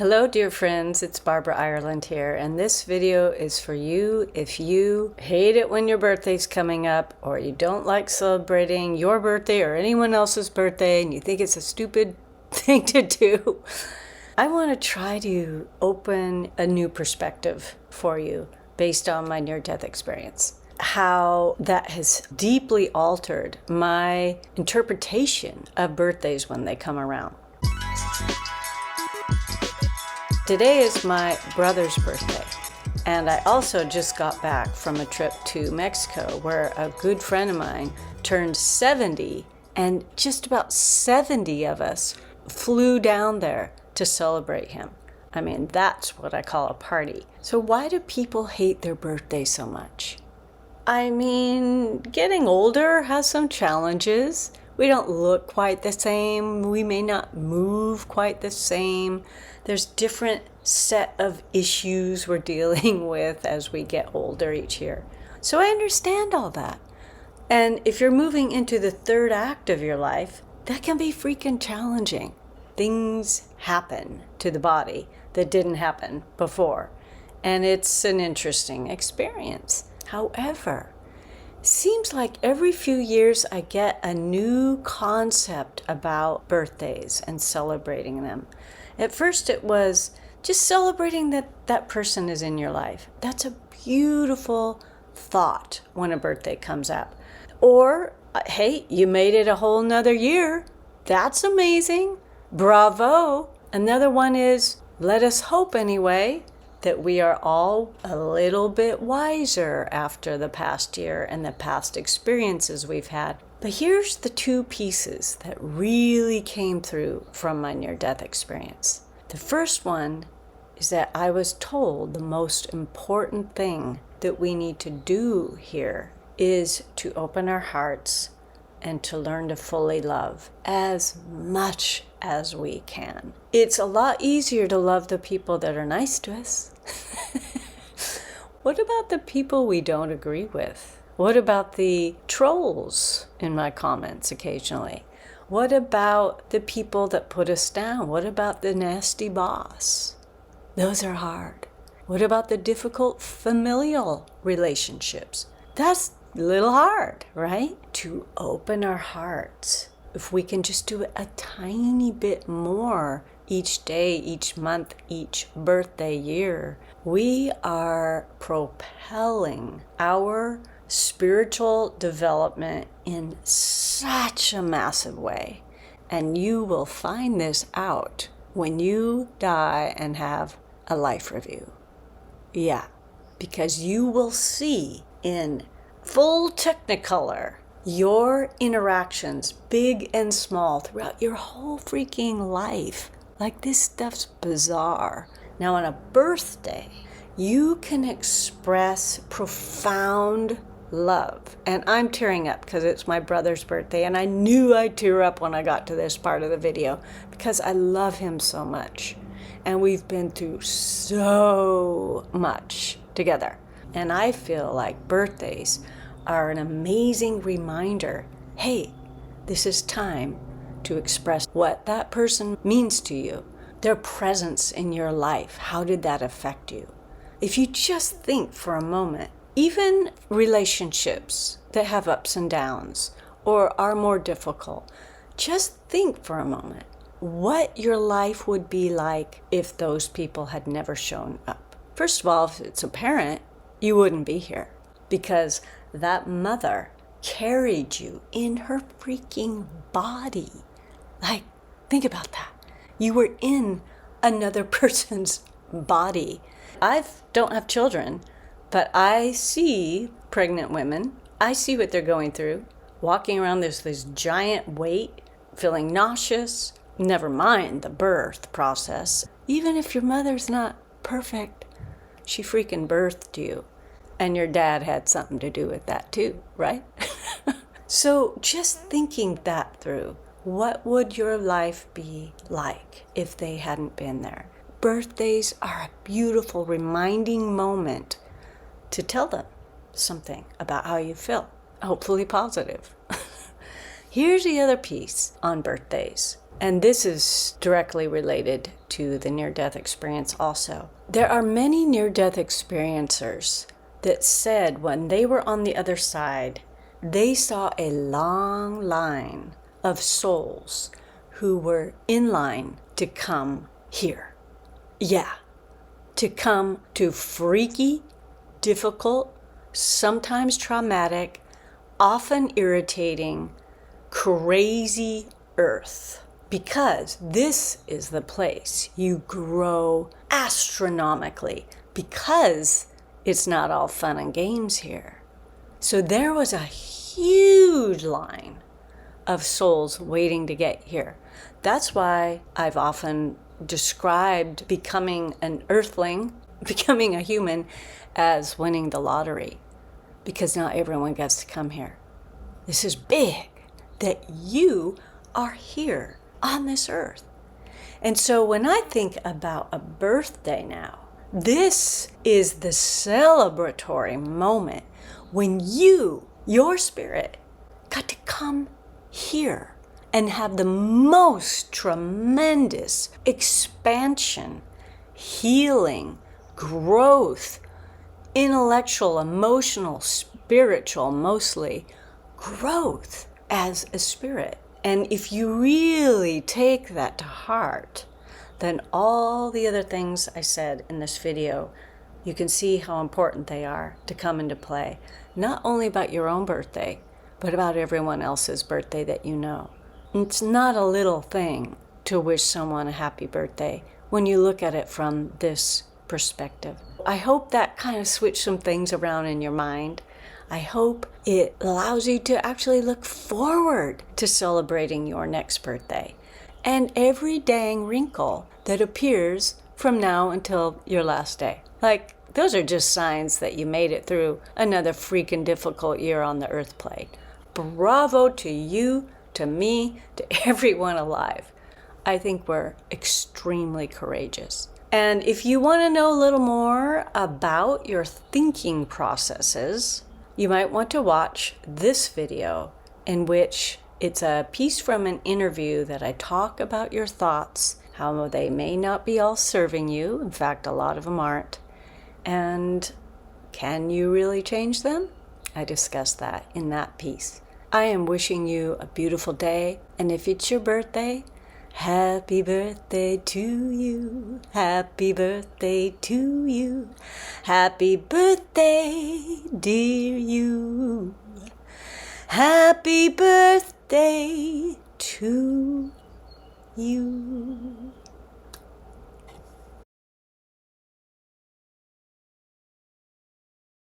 Hello dear friends, it's Barbara Ireland here, and this video is for you if you hate it when your birthday's coming up, or you don't like celebrating your birthday or anyone else's birthday and you think it's a stupid thing to do. I want to try to open a new perspective for you based on my near-death experience. How that has deeply altered my interpretation of birthdays when they come around. Today is my brother's birthday, and I also just got back from a trip to Mexico where a good friend of mine turned 70, and just about 70 of us flew down there to celebrate him. I mean, that's what I call a party. So why do people hate their birthday so much? I mean, getting older has some challenges. We don't look quite the same. We may not move quite the same. There's different set of issues we're dealing with as we get older each year. So I understand all that. And if you're moving into the third act of your life, that can be freaking challenging. Things happen to the body that didn't happen before. And it's an interesting experience. However, seems like every few years I get a new concept about birthdays and celebrating them. At first it was just celebrating that person is in your life. That's a beautiful thought when a birthday comes up. Or, hey, you made it a whole nother year. That's amazing. Bravo. Another one is, let us hope anyway, that we are all a little bit wiser after the past year and the past experiences we've had. But here's the two pieces that really came through from my near-death experience. The first one is that I was told the most important thing that we need to do here is to open our hearts and to learn to fully love as much as we can. It's a lot easier to love the people that are nice to us. What about the people we don't agree with? What about the trolls in my comments occasionally? What about the people that put us down? What about the nasty boss? Those are hard. What about the difficult familial relationships? That's a little hard, right? To open our hearts. If we can just do it a tiny bit more each day, each month, each birthday year, we are propelling our spiritual development in such a massive way. And you will find this out when you die and have a life review. Yeah, because you will see in full technicolor your interactions, big and small, throughout your whole freaking life. Like, this stuff's bizarre. Now, on a birthday, you can express profound love. And I'm tearing up because it's my brother's birthday, and I knew I'd tear up when I got to this part of the video because I love him so much. And we've been through so much together. And I feel like birthdays are an amazing reminder. Hey, this is time to express what that person means to you. Their presence in your life. How did that affect you? If you just think for a moment, even relationships that have ups and downs or are more difficult, just think for a moment what your life would be like if those people had never shown up. First of all, if it's a parent, you wouldn't be here because that mother carried you in her freaking body. Like, think about that. You were in another person's body. I don't have children, but I see pregnant women. I see what they're going through. Walking around, there's this giant weight, feeling nauseous. Never mind the birth process. Even if your mother's not perfect, she freaking birthed you. And your dad had something to do with that too, right? So just thinking that through. What would your life be like if they hadn't been there? Birthdays are a beautiful reminding moment to tell them something about how you feel, hopefully positive. Here's the other piece on birthdays. And this is directly related to the near-death experience also. There are many near-death experiencers that said when they were on the other side, they saw a long line of souls who were in line to come here. Yeah, to come to freaky, difficult, sometimes traumatic, often irritating, crazy Earth. Because this is the place you grow astronomically, because it's not all fun and games here. So there was a huge line of souls waiting to get here. That's why I've often described becoming an earthling, becoming a human, as winning the lottery, because not everyone gets to come here. This is big, that you are here on this earth. And so when I think about a birthday now, this is the celebratory moment when you, your spirit, got to come here and have the most tremendous expansion, healing, growth, intellectual, emotional, spiritual, mostly growth as a spirit. And if you really take that to heart, then all the other things I said in this video, you can see how important they are to come into play. Not only about your own birthday, but about everyone else's birthday that you know. It's not a little thing to wish someone a happy birthday when you look at it from this perspective. I hope that kind of switched some things around in your mind. I hope it allows you to actually look forward to celebrating your next birthday and every dang wrinkle that appears from now until your last day. Like, those are just signs that you made it through another freaking difficult year on the earth plate. Bravo to you, to me, to everyone alive. I think we're extremely courageous. And if you want to know a little more about your thinking processes, you might want to watch this video, in which it's a piece from an interview that I talk about your thoughts, how they may not be all serving you. In fact, a lot of them aren't. And can you really change them? I discuss that in that piece. I am wishing you a beautiful day. And if it's your birthday, happy birthday to you. Happy birthday to you. Happy birthday, dear you. Happy birthday to you.